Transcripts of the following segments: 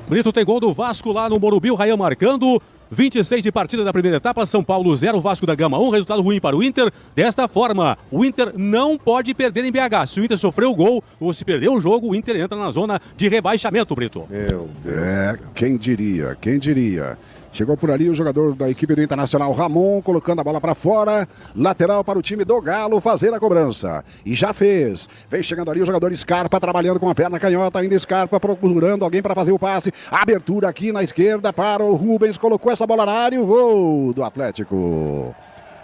Brito tem gol do Vasco lá no Morumbi, o Rayan marcando. 26 de partida da primeira etapa, São Paulo 0, Vasco da Gama 1, resultado ruim para o Inter. Desta forma, o Inter não pode perder em BH. Se o Inter sofreu o gol ou se perdeu o jogo, o Inter entra na zona de rebaixamento, Brito. Meu Deus. Quem diria, quem diria. Chegou por ali o jogador da equipe do Internacional, Ramon, colocando a bola para fora. Lateral para o time do Galo fazer a cobrança. E já fez. Vem chegando ali o jogador Scarpa, trabalhando com a perna canhota. Ainda Scarpa procurando alguém para fazer o passe. Abertura aqui na esquerda para o Rubens. Colocou essa bola na área. O gol do Atlético.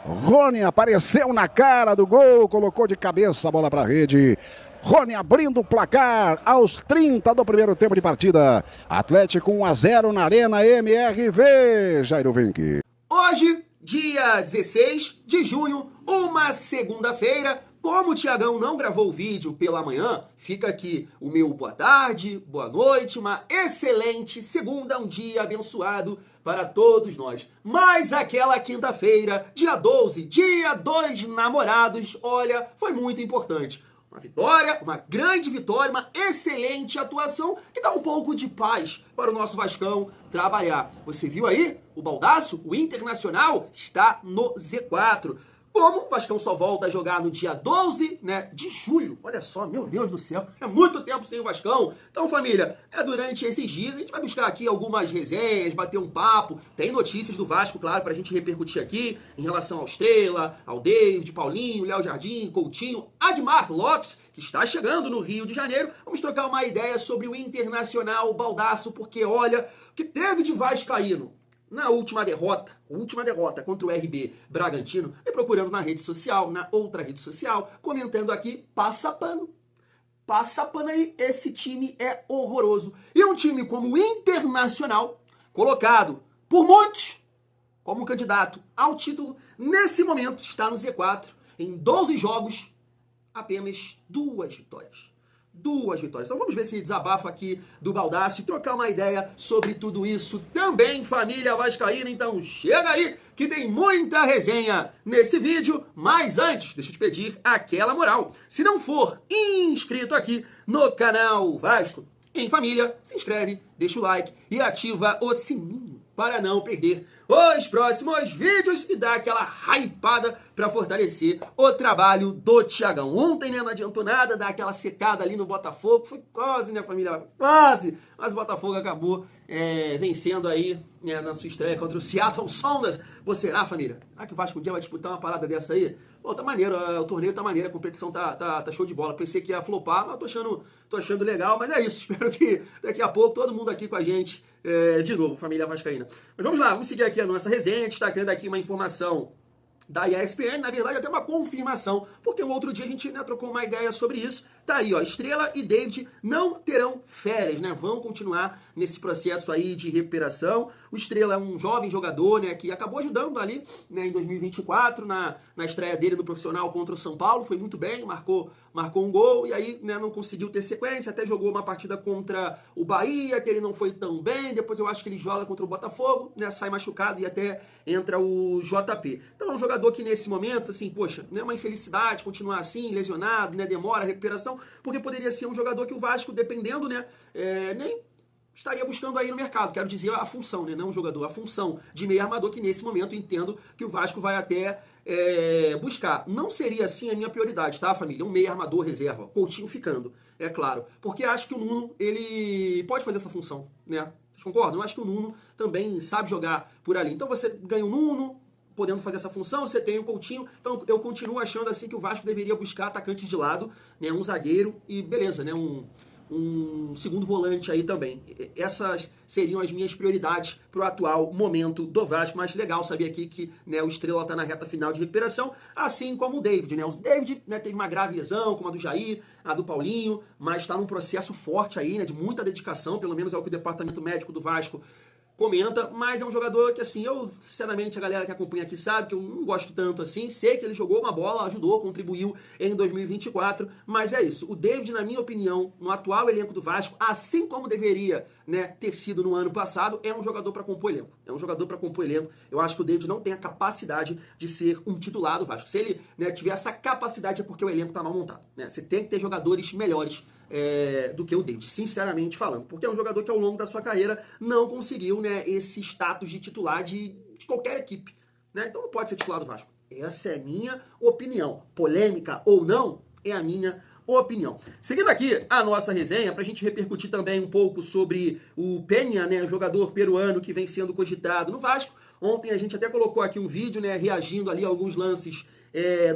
Rony apareceu na cara do gol. Colocou de cabeça a bola para a rede. Rony abrindo o placar aos 30 do primeiro tempo de partida. Atlético 1-0 na Arena MRV. Jairo Venck. Hoje, dia 16 de junho, uma segunda-feira. Como o Thiagão não gravou o vídeo pela manhã, fica aqui o meu boa tarde, boa noite, uma excelente segunda, um dia abençoado para todos nós. Mas aquela quinta-feira, dia 12, dia dos namorados, olha, foi muito importante. Uma vitória, uma grande vitória, uma excelente atuação que dá um pouco de paz para o nosso Vascão trabalhar. Você viu aí? O Baldaço, o Internacional, está no Z4. Como o Vascão só volta a jogar no dia 12, de julho. Olha só, meu Deus do céu, é muito tempo sem o Vascão. Então, família, durante esses dias a gente vai buscar aqui algumas resenhas, bater um papo. Tem notícias do Vasco, claro, pra gente repercutir aqui em relação ao Estrela, ao David, Paulinho, Léo Jardim, Coutinho, Admar Lopes, que está chegando no Rio de Janeiro. Vamos trocar uma ideia sobre o Internacional, o Baldaço, porque olha, o que teve de vascaíno na última derrota contra o RB Bragantino, me procurando na rede social, na outra rede social, comentando aqui, passa pano aí, esse time é horroroso. E um time como o Internacional, colocado por muitos como candidato ao título, nesse momento está no Z4, em 12 jogos, apenas 2 vitórias. 2 vitórias. Então vamos ver esse desabafo aqui do Baldaço e trocar uma ideia sobre tudo isso também, família vascaína. Então chega aí que tem muita resenha nesse vídeo. Mas antes, deixa eu te pedir aquela moral. Se não for inscrito aqui no canal Vasco em Família, se inscreve, deixa o like e ativa o sininho para não perder os próximos vídeos e dar aquela hypada para fortalecer o trabalho do Thiagão. Ontem, não adiantou nada, dar aquela secada ali no Botafogo, foi quase, família? Quase! Mas o Botafogo acabou vencendo aí, na sua estreia contra o Seattle Sounders. Você será, família? Será que o Vasco um dia vai disputar uma parada dessa aí? Pô, tá maneiro, o torneio tá maneiro, a competição tá show de bola. Pensei que ia flopar, mas tô achando legal. Mas é isso, espero que daqui a pouco todo mundo aqui com a gente de novo, família vascaína. Mas vamos lá, vamos seguir aqui a nossa resenha, destacando aqui uma informação da ESPN, na verdade até uma confirmação, porque um outro dia a gente trocou uma ideia sobre isso. Tá aí, ó, Estrela e David não terão férias, vão continuar nesse processo aí de recuperação. O Estrela é um jovem jogador, que acabou ajudando ali, em 2024, na estreia dele no profissional contra o São Paulo, foi muito bem, marcou um gol, e aí, não conseguiu ter sequência, até jogou uma partida contra o Bahia, que ele não foi tão bem, depois eu acho que ele joga contra o Botafogo, sai machucado e até entra o JP. Então é um jogador que nesse momento, assim, poxa, é uma infelicidade continuar assim, lesionado, demora a recuperação, porque poderia ser um jogador que o Vasco, dependendo, nem estaria buscando aí no mercado. Quero dizer a função, não o jogador, a função de meio armador, que nesse momento entendo que o Vasco vai até buscar. Não seria assim a minha prioridade, tá, família? Um meio armador reserva, Coutinho ficando, é claro. Porque acho que o Nuno, ele pode fazer essa função, Vocês concordam? Eu acho que o Nuno também sabe jogar por ali. Então você ganha o Nuno, podendo fazer essa função, você tem o Coutinho. Então eu continuo achando assim que o Vasco deveria buscar atacantes de lado, um zagueiro e beleza, um segundo volante aí também. Essas seriam as minhas prioridades para o atual momento do Vasco, mas legal saber aqui que o Estrela está na reta final de recuperação, assim como o David. O David teve uma grave lesão, como a do Jair, a do Paulinho, mas está num processo forte aí, de muita dedicação, pelo menos é o que o departamento médico do Vasco comenta, mas é um jogador que, assim, eu, sinceramente, a galera que acompanha aqui sabe que eu não gosto tanto assim, sei que ele jogou uma bola, ajudou, contribuiu em 2024, mas é isso. O David, na minha opinião, no atual elenco do Vasco, assim como deveria ter sido no ano passado, é um jogador para compor elenco. É um jogador para compor elenco. Eu acho que o David não tem a capacidade de ser um titular do Vasco. Se ele tiver essa capacidade é porque o elenco está mal montado. Você tem que ter jogadores melhores do que o David, sinceramente falando. Porque é um jogador que ao longo da sua carreira não conseguiu, né, esse status de titular de qualquer equipe, né? Então não pode ser titular do Vasco. Essa é a minha opinião. Polêmica ou não, é a minha opinião. Seguindo aqui a nossa resenha, pra gente repercutir também um pouco sobre o Peña, né, jogador peruano que vem sendo cogitado no Vasco. Ontem a gente até colocou aqui um vídeo, né, reagindo ali a alguns lances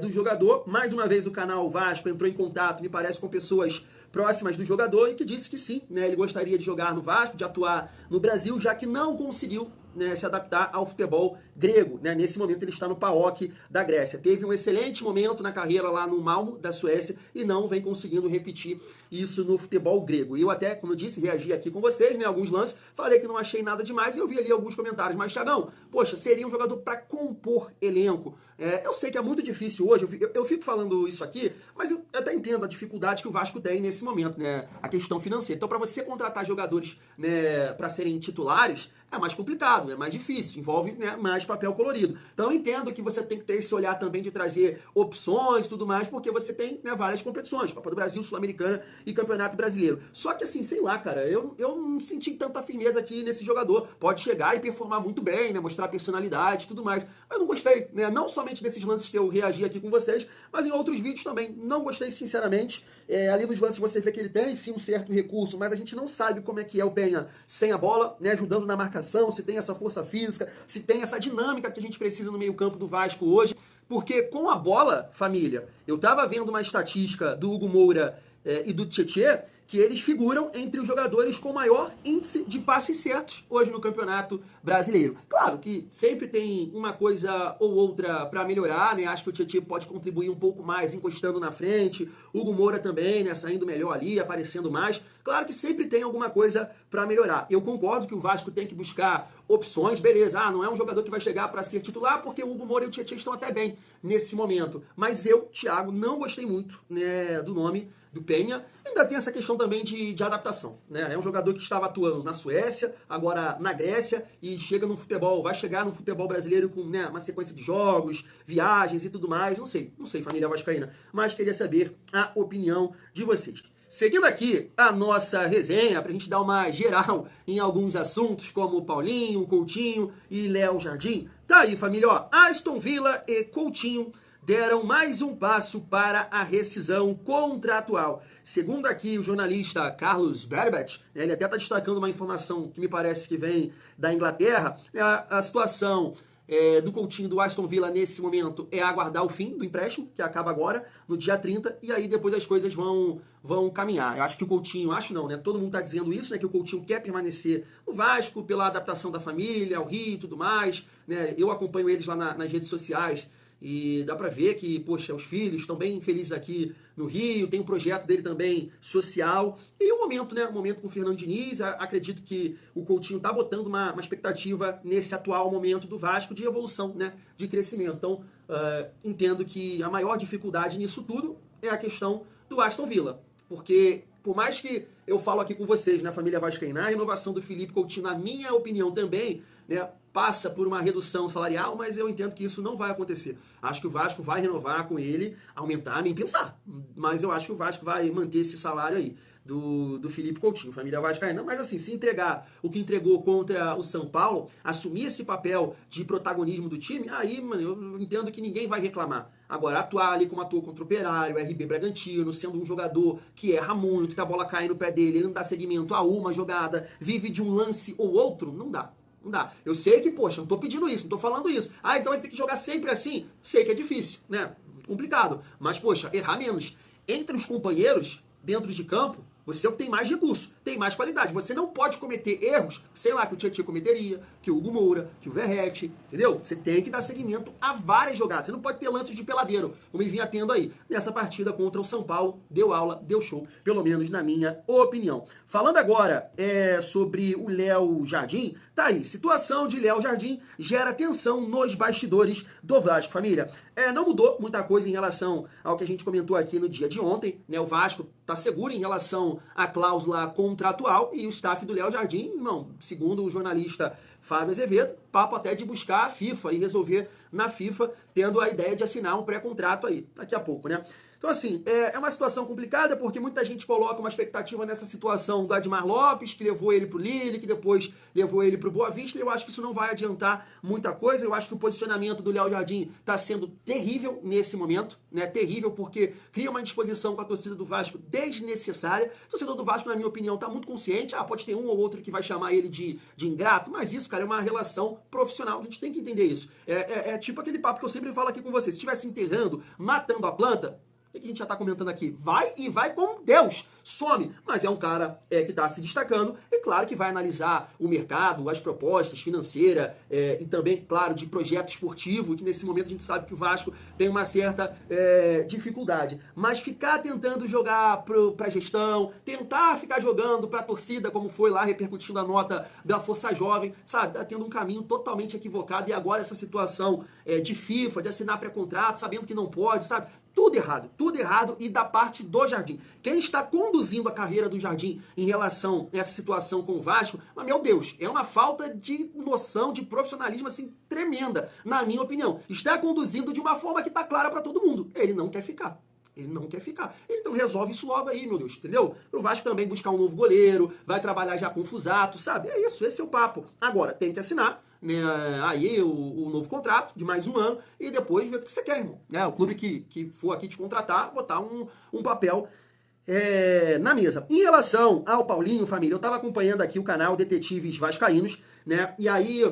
do jogador. Mais uma vez o canal Vasco entrou em contato, me parece, com pessoas próximas do jogador e que disse que sim, né, ele gostaria de jogar no Vasco, de atuar no Brasil, já que não conseguiu, né, se adaptar ao futebol grego, né? Nesse momento ele está no PAOK da Grécia. Teve um excelente momento na carreira lá no Malmo da Suécia e não vem conseguindo repetir isso no futebol grego. E eu até, como eu disse, reagi aqui com vocês, né, alguns lances, falei que não achei nada demais e eu vi ali alguns comentários. Mas, Thiagão, poxa, seria um jogador para compor elenco. Eu sei que é muito difícil hoje, eu fico falando isso aqui, mas eu até entendo a dificuldade que o Vasco tem nesse momento, né, a questão financeira. Então, para você contratar jogadores, né, para serem titulares, é mais complicado, é mais difícil, envolve, né, mais papel colorido. Então eu entendo que você tem que ter esse olhar também de trazer opções e tudo mais, porque você tem, né, várias competições, Copa do Brasil, Sul-Americana e Campeonato Brasileiro. Só que assim, sei lá, cara, eu não senti tanta firmeza aqui nesse jogador. Pode chegar e performar muito bem, né, mostrar personalidade e tudo mais. Eu não gostei, né, não somente desses lances que eu reagi aqui com vocês, mas em outros vídeos também. Não gostei, sinceramente. Ali nos lances você vê que ele tem sim um certo recurso, mas a gente não sabe como é que é o Peña sem a bola, né, ajudando na marcação, se tem essa força física, se tem essa dinâmica que a gente precisa no meio-campo do Vasco hoje. Porque com a bola, família, eu tava vendo uma estatística do Hugo Moura e do Tietê, que eles figuram entre os jogadores com maior índice de passes certos hoje no Campeonato Brasileiro. Claro que sempre tem uma coisa ou outra para melhorar, né? Acho que o Tietê pode contribuir um pouco mais encostando na frente, Hugo Moura também, né, saindo melhor ali, aparecendo mais. Claro que sempre tem alguma coisa para melhorar. Eu concordo que o Vasco tem que buscar opções, beleza. Não é um jogador que vai chegar para ser titular, porque o Hugo Moura e o Tietê estão até bem nesse momento. Mas eu, Thiago, não gostei muito, né, do nome do Peña. Ainda tem essa questão também de adaptação, né? É um jogador que estava atuando na Suécia, agora na Grécia, e chega no futebol, vai chegar no futebol brasileiro com, né, uma sequência de jogos, viagens e tudo mais. Não sei, família vascaína, mas queria saber a opinião de vocês. Seguindo aqui a nossa resenha, pra gente dar uma geral em alguns assuntos, como Paulinho, Coutinho e Léo Jardim. Tá aí, família, ó, Aston Villa e Coutinho deram mais um passo para a rescisão contratual. Segundo aqui o jornalista Carlos Berbet, ele até está destacando uma informação que me parece que vem da Inglaterra, a situação do Coutinho do Aston Villa nesse momento é aguardar o fim do empréstimo, que acaba agora, no dia 30, e aí depois as coisas vão caminhar. Eu acho que o Coutinho, acho não, né? Todo mundo está dizendo isso, né? Que o Coutinho quer permanecer no Vasco pela adaptação da família, ao Rio e tudo mais, né? Eu acompanho eles lá nas redes sociais, e dá pra ver que, poxa, os filhos estão bem felizes aqui no Rio, tem um projeto dele também social. E o momento, né? O momento com o Fernando Diniz, acredito que o Coutinho tá botando uma expectativa nesse atual momento do Vasco de evolução, né? De crescimento. Então, entendo que a maior dificuldade nisso tudo é a questão do Aston Villa. Porque, por mais que eu falo aqui com vocês, na família vascaína, a renovação do Felipe Coutinho, na minha opinião também, né, passa por uma redução salarial, mas eu entendo que isso não vai acontecer. Acho que o Vasco vai renovar com ele, aumentar, nem pensar. Mas eu acho que o Vasco vai manter esse salário aí do Felipe Coutinho, família vascaína. Mas assim, se entregar o que entregou contra o São Paulo, assumir esse papel de protagonismo do time, aí, mano, eu entendo que ninguém vai reclamar. Agora, atuar ali como atuou contra o Operário, RB Bragantino, sendo um jogador que erra muito, que a bola cai no pé dele, ele não dá seguimento a uma jogada, vive de um lance ou outro, não dá. Não dá. Eu sei que, poxa, não tô pedindo isso, não tô falando isso. Então ele tem que jogar sempre assim. Sei que é difícil, né? Complicado. Mas, poxa, errar menos. Entre os companheiros, dentro de campo, você é o que tem mais recurso, tem mais qualidade. Você não pode cometer erros, sei lá, que o Tietê cometeria, que o Hugo Moura, que o Verratti, entendeu? Você tem que dar seguimento a várias jogadas. Você não pode ter lances de peladeiro, como ele vinha tendo aí. Nessa partida contra o São Paulo, deu aula, deu show, pelo menos na minha opinião. Falando agora sobre o Léo Jardim, tá aí, situação de Léo Jardim gera tensão nos bastidores do Vasco, família. Não mudou muita coisa em relação ao que a gente comentou aqui no dia de ontem, né? O Vasco tá seguro em relação à cláusula contratual e o staff do Léo Jardim, não, segundo o jornalista Fábio Azevedo, papo até de buscar a FIFA e resolver na FIFA, tendo a ideia de assinar um pré-contrato aí, daqui a pouco, né? Então, assim, é uma situação complicada porque muita gente coloca uma expectativa nessa situação do Admar Lopes, que levou ele pro Lille, que depois levou ele pro Boa Vista, e eu acho que isso não vai adiantar muita coisa. Eu acho que o posicionamento do Léo Jardim está sendo terrível nesse momento, né? Terrível, porque cria uma indisposição com a torcida do Vasco desnecessária. O torcedor do Vasco, na minha opinião, está muito consciente. Pode ter um ou outro que vai chamar ele de ingrato, mas isso, cara, é uma relação profissional. A gente tem que entender isso. É tipo aquele papo que eu sempre falo aqui com vocês. Se estivesse enterrando, matando a planta, o que a gente já está comentando aqui? Vai e vai com Deus, some. Mas é um cara que está se destacando, e claro que vai analisar o mercado, as propostas financeiras, e também, claro, de projeto esportivo, que nesse momento a gente sabe que o Vasco tem uma certa dificuldade. Mas ficar tentando jogar para a gestão, tentar ficar jogando para a torcida, como foi lá repercutindo a nota da Força Jovem, sabe? Está tendo um caminho totalmente equivocado, e agora essa situação de FIFA, de assinar pré-contrato, sabendo que não pode, sabe? Tudo errado, e da parte do Jardim. Quem está conduzindo a carreira do Jardim em relação a essa situação com o Vasco, mas, meu Deus, é uma falta de noção, de profissionalismo, assim, tremenda, na minha opinião. Está conduzindo de uma forma que está clara para todo mundo. Ele não quer ficar. Ele não quer ficar. Então resolve isso logo aí, meu Deus, entendeu? O Vasco também buscar um novo goleiro, vai trabalhar já com o Fusato, sabe? É isso, esse é o papo. Agora, tem que assinar, né, aí o novo contrato de mais um ano, e depois ver o que você quer, irmão. O clube que for aqui te contratar, botar um papel na mesa. Em relação ao Paulinho, família, eu estava acompanhando aqui o canal Detetives Vascaínos, né? E aí,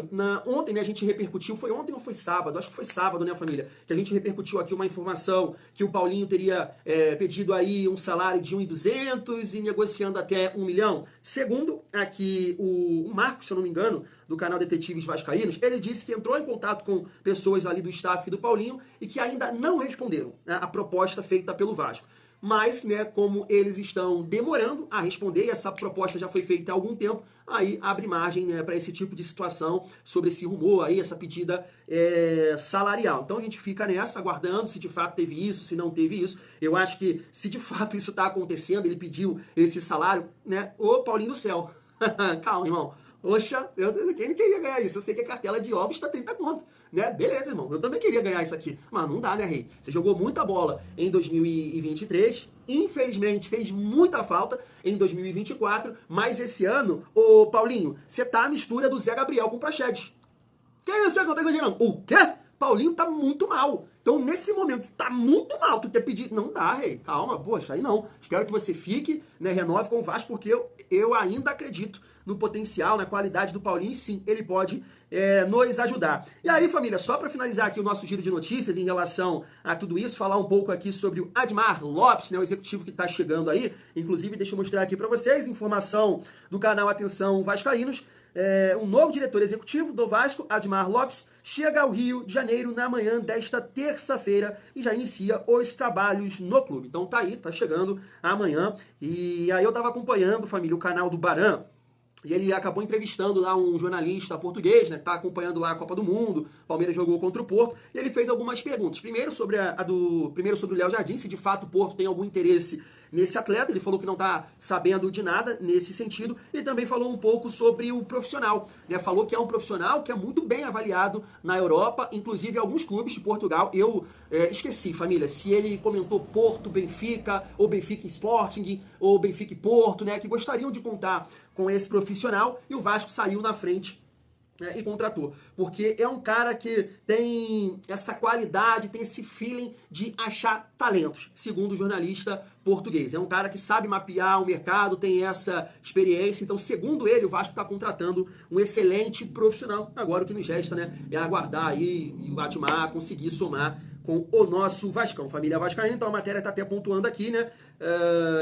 ontem, né, a gente repercutiu, foi ontem ou foi sábado? Acho que foi sábado, né, família? Que a gente repercutiu aqui uma informação que o Paulinho teria pedido aí um salário de 1.200 e negociando até 1 milhão. Segundo aqui o Marcos, se eu não me engano, do canal Detetives Vascaínos, ele disse que entrou em contato com pessoas ali do staff do Paulinho e que ainda não responderam, né, a proposta feita pelo Vasco. Mas, né, como eles estão demorando a responder, e essa proposta já foi feita há algum tempo, aí abre margem, né, para esse tipo de situação, sobre esse rumor aí, essa pedida salarial. Então a gente fica nessa, aguardando se de fato teve isso, se não teve isso. Eu acho que se de fato isso está acontecendo, ele pediu esse salário, né, ô Paulinho do céu, calma, irmão. Poxa, quem não queria ganhar isso? Eu sei que a cartela de ovos está 30 conto, né? Beleza, irmão. Eu também queria ganhar isso aqui. Mas não dá, né, Rei? Você jogou muita bola em 2023. Infelizmente, fez muita falta em 2024. Mas esse ano, ô Paulinho, você tá a mistura do Zé Gabriel com o Praxedes. Que isso? Você não tá exagerando? O quê? Paulinho tá muito mal. Então, nesse momento, tá muito mal. Tu ter pedido... Não dá, Rei. Calma, poxa, aí não. Espero que você fique, né, renove com o Vasco, porque eu ainda acredito no potencial, na qualidade do Paulinho, e sim, ele pode nos ajudar. E aí, família, só para finalizar aqui o nosso giro de notícias em relação a tudo isso, falar um pouco aqui sobre o Admar Lopes, né, o executivo que está chegando aí. Inclusive, deixa eu mostrar aqui para vocês, informação do canal Atenção Vascaínos. Um novo diretor executivo do Vasco, Admar Lopes, chega ao Rio de Janeiro na manhã desta terça-feira e já inicia os trabalhos no clube. Então tá aí, tá chegando amanhã. E aí eu tava acompanhando, família, o canal do Baran. E ele acabou entrevistando lá um jornalista português, né, que tá acompanhando lá a Copa do Mundo. O Palmeiras jogou contra o Porto. E ele fez algumas perguntas. Primeiro sobre o Léo Jardim, se de fato o Porto tem algum interesse nesse atleta. Ele falou que não tá sabendo de nada nesse sentido. E também falou um pouco sobre o profissional, né? Falou que é um profissional que é muito bem avaliado na Europa, inclusive alguns clubes de Portugal. Eu esqueci, família, se ele comentou Porto, Benfica, ou Benfica Sporting, ou Benfica Porto, né? Que gostariam de contar com esse profissional, e o Vasco saiu na frente, né, e contratou. Porque é um cara que tem essa qualidade, tem esse feeling de achar talentos, segundo o jornalista português. É um cara que sabe mapear o mercado, tem essa experiência. Então, segundo ele, o Vasco está contratando um excelente profissional. Agora o que nos resta, né, é aguardar aí e o Admar conseguir somar com o nosso Vascão, família vascaína. Então a matéria está até pontuando aqui, né,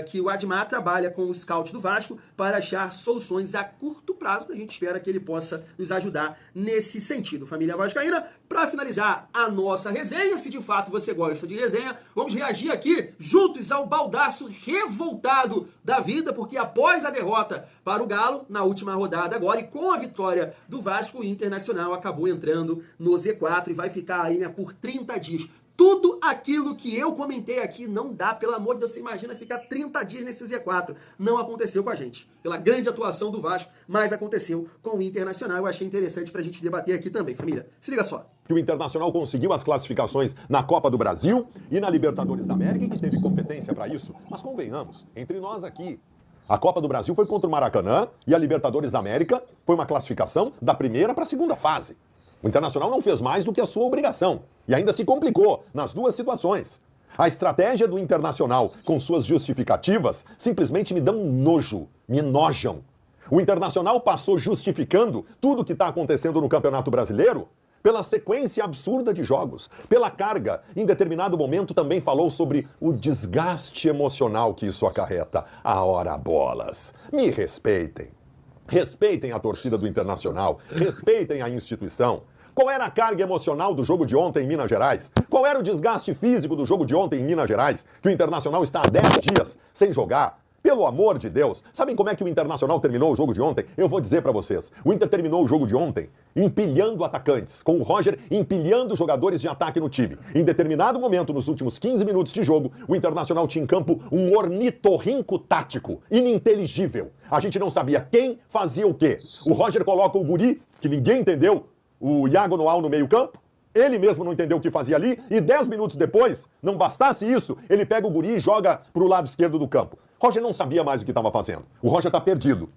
que o Admar trabalha com o scout do Vasco para achar soluções a curto prazo. A gente espera que ele possa nos ajudar nesse sentido, família vascaína. Para finalizar a nossa resenha, se de fato você gosta de resenha, vamos reagir aqui juntos ao baldaço revoltado da vida, porque após a derrota para o Galo na última rodada agora, e com a vitória do Vasco, o Internacional acabou entrando no Z4 e vai ficar aí, né, por 30 dias. Tudo aquilo que eu comentei aqui não dá, pelo amor de Deus, você imagina ficar 30 dias nesse Z4. Não aconteceu com a gente, pela grande atuação do Vasco, mas aconteceu com o Internacional. Eu achei interessante pra gente debater aqui também, família. Se liga só. Que o Internacional conseguiu as classificações na Copa do Brasil e na Libertadores da América e que teve competência para isso. Mas convenhamos, entre nós aqui, a Copa do Brasil foi contra o Maracanã e a Libertadores da América foi uma classificação da primeira para a segunda fase. O Internacional não fez mais do que a sua obrigação e ainda se complicou nas duas situações. A estratégia do Internacional com suas justificativas simplesmente me dão nojo, me enojam. O Internacional passou justificando tudo o que está acontecendo no Campeonato Brasileiro pela sequência absurda de jogos, pela carga. Em determinado momento também falou sobre o desgaste emocional que isso acarreta. Ora, bolas, me respeitem. Respeitem a torcida do Internacional, respeitem a instituição. Qual era a carga emocional do jogo de ontem em Minas Gerais? Qual era o desgaste físico do jogo de ontem em Minas Gerais? Que o Internacional está há 10 dias sem jogar. Pelo amor de Deus. Sabem como é que o Internacional terminou o jogo de ontem? Eu vou dizer pra vocês. O Inter terminou o jogo de ontem empilhando atacantes, com o Roger empilhando jogadores de ataque no time. Em determinado momento, nos últimos 15 minutos de jogo, o Internacional tinha em campo um ornitorrinco tático, ininteligível. A gente não sabia quem fazia o quê. O Roger coloca o guri, que ninguém entendeu, o Iago Noal no meio-campo. Ele mesmo não entendeu o que fazia ali e 10 minutos depois, não bastasse isso, ele pega o guri e joga pro lado esquerdo do campo. Roger não sabia mais o que estava fazendo. O Roger tá perdido.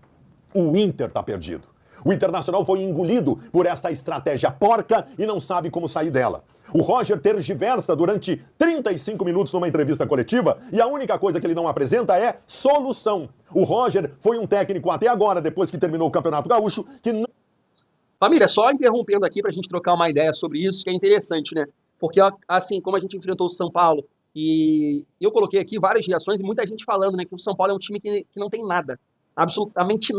O Inter tá perdido. O Internacional foi engolido por essa estratégia porca e não sabe como sair dela. O Roger tergiversa durante 35 minutos numa entrevista coletiva e a única coisa que ele não apresenta é solução. O Roger foi um técnico até agora, depois que terminou o Campeonato Gaúcho, que não... Família, só interrompendo aqui pra gente trocar uma ideia sobre isso, que é interessante, né? Porque, assim, como a gente enfrentou o São Paulo, e eu coloquei aqui várias reações e muita gente falando, né, que o São Paulo é um time que não tem nada, absolutamente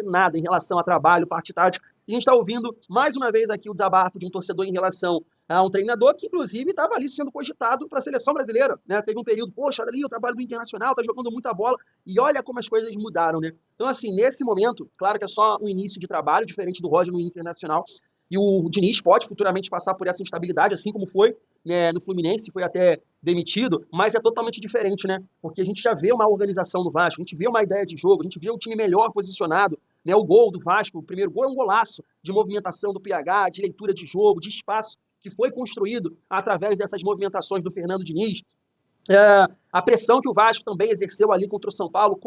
nada em relação a trabalho, parte tática. A gente está ouvindo mais uma vez aqui o desabafo de um torcedor em relação a um treinador que, inclusive, estava ali sendo cogitado para a seleção brasileira, né? Teve um período, poxa, olha ali, o trabalho do Internacional, tá jogando muita bola, e olha como as coisas mudaram, né? Então, assim, nesse momento, claro que é só um início de trabalho, diferente do Roger no Internacional, e o Diniz pode futuramente passar por essa instabilidade, assim como foi, né, no Fluminense, foi até demitido, mas é totalmente diferente, né? Porque a gente já vê uma organização do Vasco, a gente vê uma ideia de jogo, a gente vê um time melhor posicionado, né? O gol do Vasco, o primeiro gol é um golaço de movimentação do PH, de leitura de jogo, de espaço, que foi construído através dessas movimentações do Fernando Diniz. A pressão que o Vasco também exerceu ali contra o São Paulo,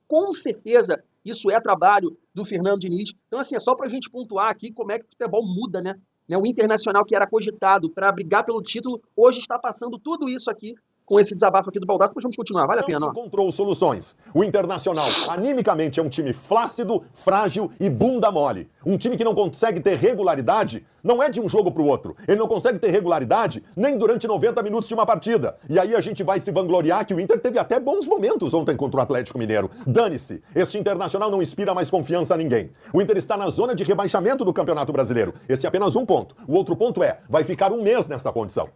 com certeza isso é trabalho do Fernando Diniz. Então, assim, é só pra gente pontuar aqui como é que o futebol muda, né? O Internacional, que era cogitado para brigar pelo título, hoje está passando tudo isso aqui com esse desabafo aqui do Baldassi, mas vamos continuar, vale a pena. Não encontrou soluções. O Internacional, animicamente, é um time flácido, frágil e bunda mole. Um time que não consegue ter regularidade, não é de um jogo para o outro. Ele não consegue ter regularidade nem durante 90 minutos de uma partida. E aí a gente vai se vangloriar que o Inter teve até bons momentos ontem contra o Atlético Mineiro. Dane-se, este Internacional não inspira mais confiança a ninguém. O Inter está na zona de rebaixamento do Campeonato Brasileiro. Esse é apenas um ponto. O outro ponto é, vai ficar um mês nessa condição.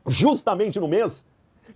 Justamente no mês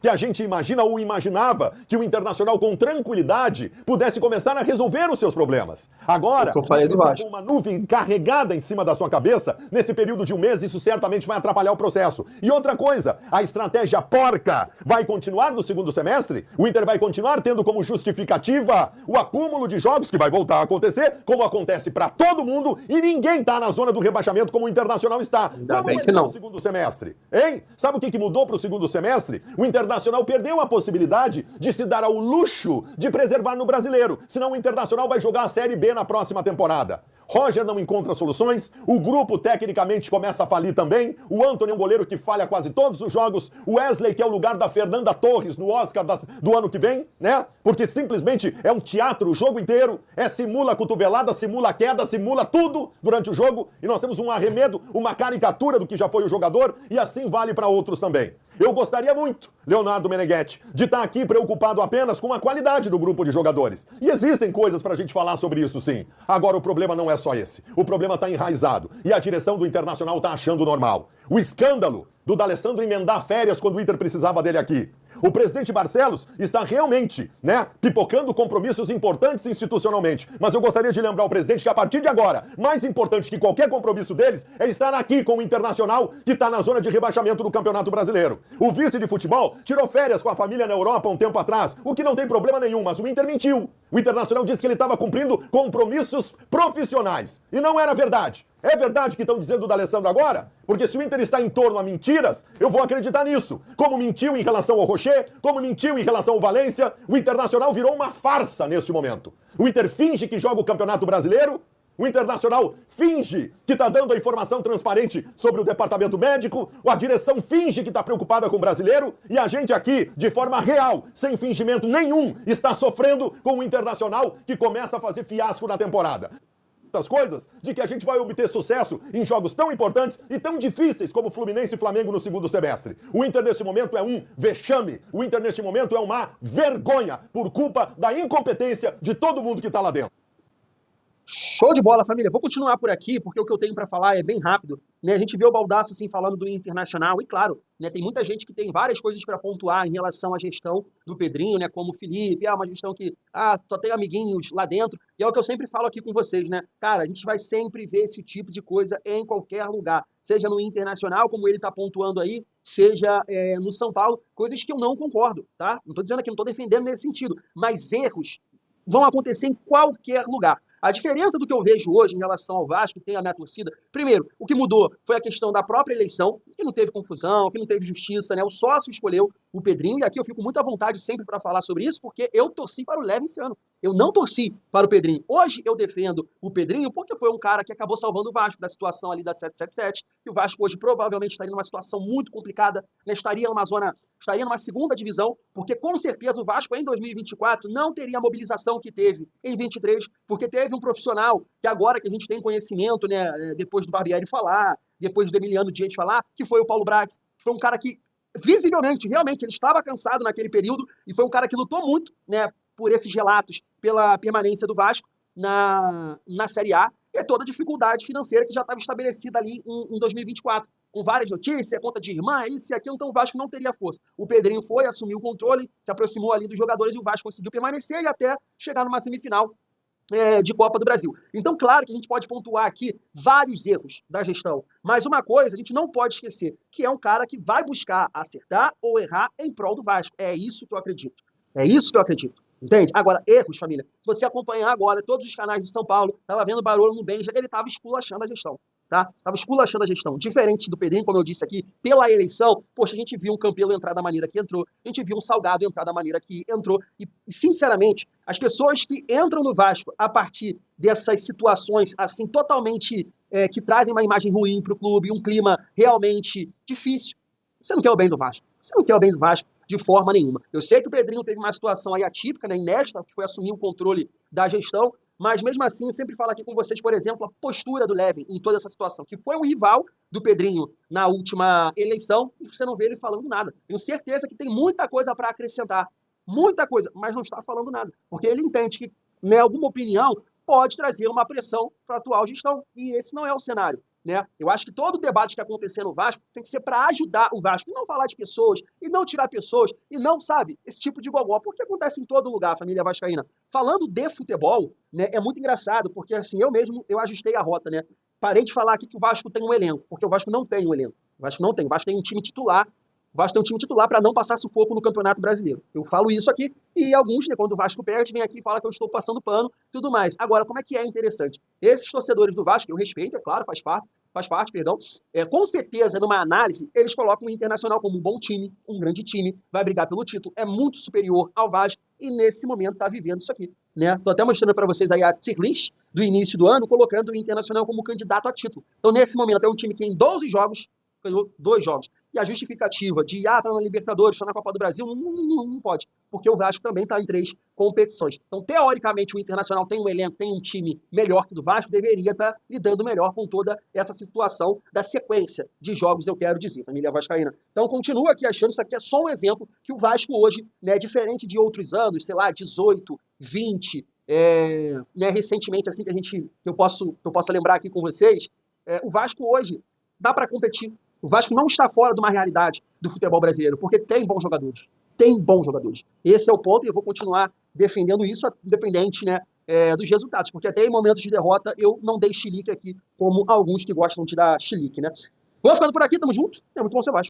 que a gente imagina ou imaginava que o Internacional com tranquilidade pudesse começar a resolver os seus problemas. Agora, está com uma nuvem carregada em cima da sua cabeça, nesse período de um mês, isso certamente vai atrapalhar o processo. E outra coisa, a estratégia porca vai continuar no segundo semestre? O Inter vai continuar tendo como justificativa o acúmulo de jogos que vai voltar a acontecer, como acontece para todo mundo, e ninguém está na zona do rebaixamento como o Internacional está. Como vai ser o segundo semestre? Hein? Sabe o que mudou para o segundo semestre? O Internacional perdeu a possibilidade de se dar ao luxo de preservar no Brasileiro. Senão o Internacional vai jogar a Série B na próxima temporada. Roger não encontra soluções, o grupo tecnicamente começa a falir também, o Antony é um goleiro que falha quase todos os jogos, o Wesley que é o lugar da Fernanda Torres no Oscar do ano que vem, né? Porque simplesmente é um teatro o jogo inteiro, simula cotovelada, simula queda, simula tudo durante o jogo, e nós temos um arremedo, uma caricatura do que já foi o jogador, e assim vale para outros também. Eu gostaria muito, Leonardo Meneghetti, de estar aqui preocupado apenas com a qualidade do grupo de jogadores. E existem coisas pra gente falar sobre isso, sim. Agora, o problema não é só esse. O problema está enraizado. E a direção do Internacional está achando normal. O escândalo do D'Alessandro emendar férias quando o Inter precisava dele aqui. O presidente Barcelos está realmente, pipocando compromissos importantes institucionalmente. Mas eu gostaria de lembrar ao presidente que a partir de agora, mais importante que qualquer compromisso deles é estar aqui com o Internacional, que está na zona de rebaixamento do Campeonato Brasileiro. O vice de futebol tirou férias com a família na Europa um tempo atrás, o que não tem problema nenhum, mas o Inter mentiu. O Internacional disse que ele estava cumprindo compromissos profissionais. E não era verdade. É verdade que estão dizendo do Alessandro agora? Porque se o Inter está em torno a mentiras, eu vou acreditar nisso. Como mentiu em relação ao Rocher, como mentiu em relação ao Valência, o Internacional virou uma farsa neste momento. O Inter finge que joga o Campeonato Brasileiro, o Internacional finge que está dando a informação transparente sobre o departamento médico, a direção finge que está preocupada com o brasileiro, e a gente aqui, de forma real, sem fingimento nenhum, está sofrendo com o Internacional que começa a fazer fiasco na temporada. Das coisas de que a gente vai obter sucesso em jogos tão importantes e tão difíceis como Fluminense e Flamengo no segundo semestre. O Inter neste momento é um vexame, o Inter neste momento é uma vergonha por culpa da incompetência de todo mundo que está lá dentro. Show de bola, família. Vou continuar por aqui, porque o que eu tenho para falar é bem rápido. Né? A gente vê o Baldasso assim, falando do Internacional, e claro, né, tem muita gente que tem várias coisas para pontuar em relação à gestão do Pedrinho, né, como o Felipe, uma gestão que só tem amiguinhos lá dentro, e é o que eu sempre falo aqui com vocês, né? Cara, a gente vai sempre ver esse tipo de coisa em qualquer lugar, seja no Internacional, como ele está pontuando aí, seja no São Paulo, coisas que eu não concordo, tá? Não estou dizendo aqui, não estou defendendo nesse sentido, mas erros vão acontecer em qualquer lugar. A diferença do que eu vejo hoje em relação ao Vasco, que tem a minha torcida, primeiro, o que mudou foi a questão da própria eleição, que não teve confusão, que não teve justiça, né? O sócio escolheu o Pedrinho, e aqui eu fico muito à vontade sempre para falar sobre isso, porque eu torci para o Leve esse ano. Eu não torci para o Pedrinho. Hoje eu defendo o Pedrinho porque foi um cara que acabou salvando o Vasco da situação ali da 777, que o Vasco hoje provavelmente estaria numa situação muito complicada, né? Estaria numa segunda divisão, porque com certeza o Vasco em 2024 não teria a mobilização que teve em 23, porque teve um profissional que agora que a gente tem conhecimento, né, depois do Barbieri falar, depois do Emiliano Dias falar, que foi o Paulo Brax, foi um cara que visivelmente, realmente, ele estava cansado naquele período e foi um cara que lutou muito, né, por esses relatos, pela permanência do Vasco na Série A, e toda a dificuldade financeira que já estava estabelecida ali em 2024, com várias notícias, conta de irmã, isso e aquilo, então o Vasco não teria força. O Pedrinho foi, assumiu o controle, se aproximou ali dos jogadores e o Vasco conseguiu permanecer e até chegar numa semifinal de Copa do Brasil. Então, claro que a gente pode pontuar aqui vários erros da gestão, mas uma coisa a gente não pode esquecer, que é um cara que vai buscar acertar ou errar em prol do Vasco. É isso que eu acredito. É isso que eu acredito. Entende? Agora, erros, família. Se você acompanhar agora todos os canais de São Paulo, estava vendo barulho no Benja, ele estava esculachando a gestão. Tá? Estava esculachando a gestão. Diferente do Pedrinho, como eu disse aqui, pela eleição, poxa, a gente viu um Campelo entrar da maneira que entrou, a gente viu um Salgado entrar da maneira que entrou, e sinceramente, as pessoas que entram no Vasco a partir dessas situações, assim, totalmente, que trazem uma imagem ruim para o clube, um clima realmente difícil, você não quer o bem do Vasco. Você não quer o bem do Vasco de forma nenhuma. Eu sei que o Pedrinho teve uma situação aí atípica, né, inédita, que foi assumir o controle da gestão, mas mesmo assim, eu sempre falo aqui com vocês, por exemplo, a postura do Levin em toda essa situação, que foi um rival do Pedrinho na última eleição, e você não vê ele falando nada. Tenho certeza que tem muita coisa para acrescentar, muita coisa, mas não está falando nada, porque ele entende que, né, alguma opinião pode trazer uma pressão para a atual gestão, e esse não é o cenário. Né? Eu acho que todo o debate que acontecer no Vasco tem que ser para ajudar o Vasco, e não falar de pessoas, e não tirar pessoas, e não, sabe, esse tipo de gogó, porque acontece em todo lugar, família vascaína. Falando de futebol, né, é muito engraçado, porque assim, eu ajustei a rota, né? Parei de falar aqui que o Vasco tem um elenco, porque o Vasco não tem um elenco. O Vasco não tem, o Vasco tem um time titular. O Vasco tem um time titular para não passar sufoco no Campeonato Brasileiro. Eu falo isso aqui, e alguns, né, quando o Vasco perde, vem aqui e fala que eu estou passando pano e tudo mais. Agora, como é que é interessante? Esses torcedores do Vasco, eu respeito, é claro, faz parte, com certeza, numa análise, eles colocam o Internacional como um bom time, um grande time, vai brigar pelo título, é muito superior ao Vasco, e nesse momento está vivendo isso aqui. Né? Estou até mostrando para vocês aí a tier list do início do ano, colocando o Internacional como candidato a título. Então, nesse momento, é um time que em 12 jogos ganhou 2 jogos. E a justificativa de, tá na Libertadores, tá na Copa do Brasil, não pode. Porque o Vasco também tá em 3 competições. Então, teoricamente, o Internacional tem um elenco, tem um time melhor que o do Vasco, deveria estar lidando melhor com toda essa situação da sequência de jogos, eu quero dizer, família vascaína. Então, continua aqui achando, isso aqui é só um exemplo, que o Vasco hoje, né, diferente de outros anos, sei lá, 18, 20, né, recentemente, assim, que eu possa lembrar aqui com vocês, o Vasco hoje dá para competir. O Vasco não está fora de uma realidade do futebol brasileiro, porque tem bons jogadores. tem bons jogadores. Esse é o ponto e eu vou continuar defendendo isso, independente, né, dos resultados, porque até em momentos de derrota eu não dei chilique aqui, como alguns que gostam de dar chilique, né? Vou ficando por aqui, tamo junto, é muito bom ser Vasco.